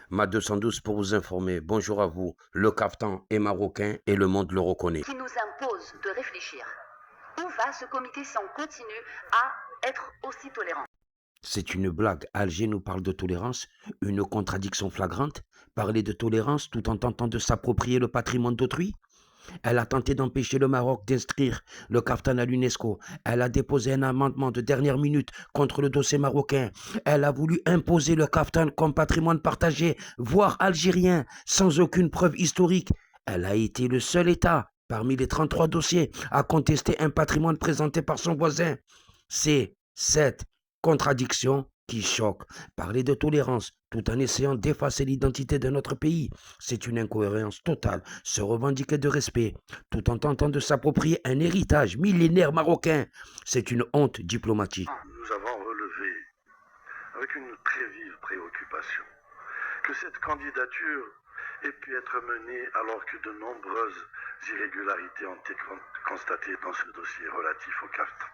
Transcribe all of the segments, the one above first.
Ma 212 pour vous informer. Bonjour à vous. Le caftan est marocain et le monde le reconnaît. Qui nous impose de réfléchir. Où va ce comité si on continue à être aussi tolérant? C'est une blague. Alger nous parle de tolérance, une contradiction flagrante. Parler de tolérance tout en tentant de s'approprier le patrimoine d'autrui. Elle a tenté d'empêcher le Maroc d'inscrire le kaftan à l'UNESCO. Elle a déposé un amendement de dernière minute contre le dossier marocain. Elle a voulu imposer le kaftan comme patrimoine partagé, voire algérien, sans aucune preuve historique. Elle a été le seul État, parmi les 33 dossiers, à contester un patrimoine présenté par son voisin. C'est cette contradiction qui choque. Parler de tolérance tout en essayant d'effacer l'identité de notre pays, c'est une incohérence totale. Se revendiquer de respect tout en tentant de s'approprier un héritage millénaire marocain, c'est une honte diplomatique. Nous avons relevé avec une très vive préoccupation que cette candidature ait pu être menée alors que de nombreuses irrégularités ont été constatées dans ce dossier relatif au kaftan.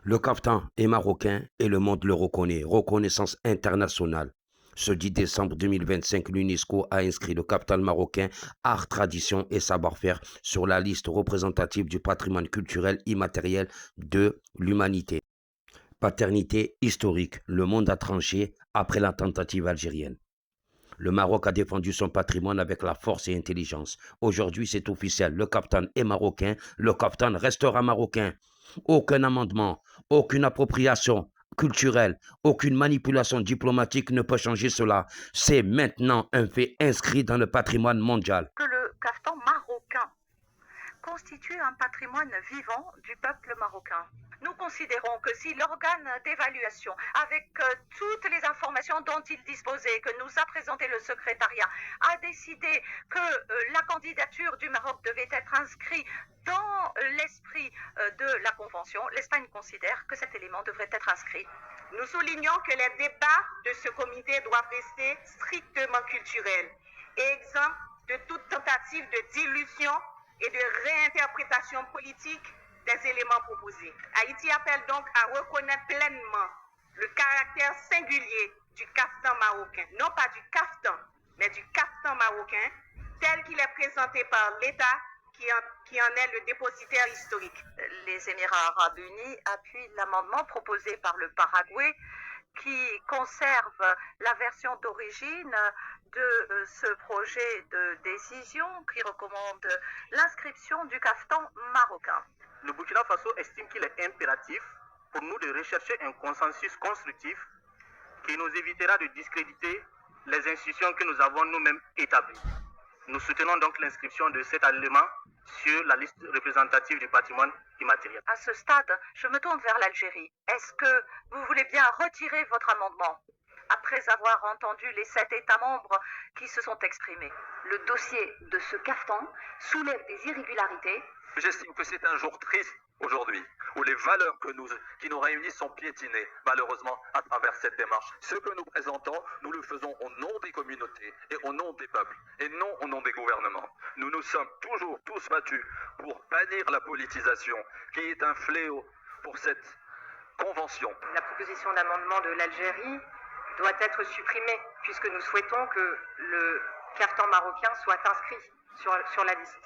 Le kaftan est marocain et le monde le reconnaît. Reconnaissance internationale. Ce 10 décembre 2025, l'UNESCO a inscrit le kaftan marocain, art, tradition et savoir-faire sur la liste représentative du patrimoine culturel immatériel de l'humanité. Paternité historique. Le monde a tranché après la tentative algérienne. Le Maroc a défendu son patrimoine avec la force et intelligence. Aujourd'hui, c'est officiel. Le kaftan est marocain. Le kaftan restera marocain. Aucun amendement, aucune appropriation culturelle, aucune manipulation diplomatique ne peut changer cela. C'est maintenant un fait inscrit dans le patrimoine mondial. Que le kaftan marocain constitue un patrimoine vivant du peuple marocain. Nous considérons que si l'organe d'évaluation, avec toutes les informations dont il disposait, que nous a présenté le secrétariat, a décidé que la candidature du Maroc devait être inscrite dans l'esprit de la Convention, l'Espagne considère que cet élément devrait être inscrit. Nous soulignons que les débats de ce comité doivent rester strictement culturels et exempts de toute tentative de dilution et de réinterprétation politique des éléments proposés. Haïti appelle donc à reconnaître pleinement le caractère singulier du kaftan marocain, non pas du kaftan, mais du kaftan marocain, tel qu'il est présenté par l'État qui en est le dépositaire historique. Les Émirats arabes unis appuient l'amendement proposé par le Paraguay qui conserve la version d'origine de ce projet de décision qui recommande l'inscription du kaftan marocain. Le Burkina Faso estime qu'il est impératif pour nous de rechercher un consensus constructif qui nous évitera de discréditer les institutions que nous avons nous-mêmes établies. Nous soutenons donc l'inscription de cet élément sur la liste représentative du patrimoine immatériel. À ce stade, je me tourne vers l'Algérie. Est-ce que vous voulez bien retirer votre amendement après avoir entendu les 7 États membres qui se sont exprimés? Le dossier de ce kaftan soulève des irrégularités. J'estime que c'est un jour triste aujourd'hui, où les valeurs qui nous réunissent sont piétinées, malheureusement, à travers cette démarche. Ce que nous présentons, nous le faisons au nom des communautés et au nom des peuples, et non au nom des gouvernements. Nous nous sommes toujours tous battus pour bannir la politisation, qui est un fléau pour cette convention. La proposition d'amendement de l'Algérie doit être supprimée, puisque nous souhaitons que le kaftan marocain soit inscrit sur la liste.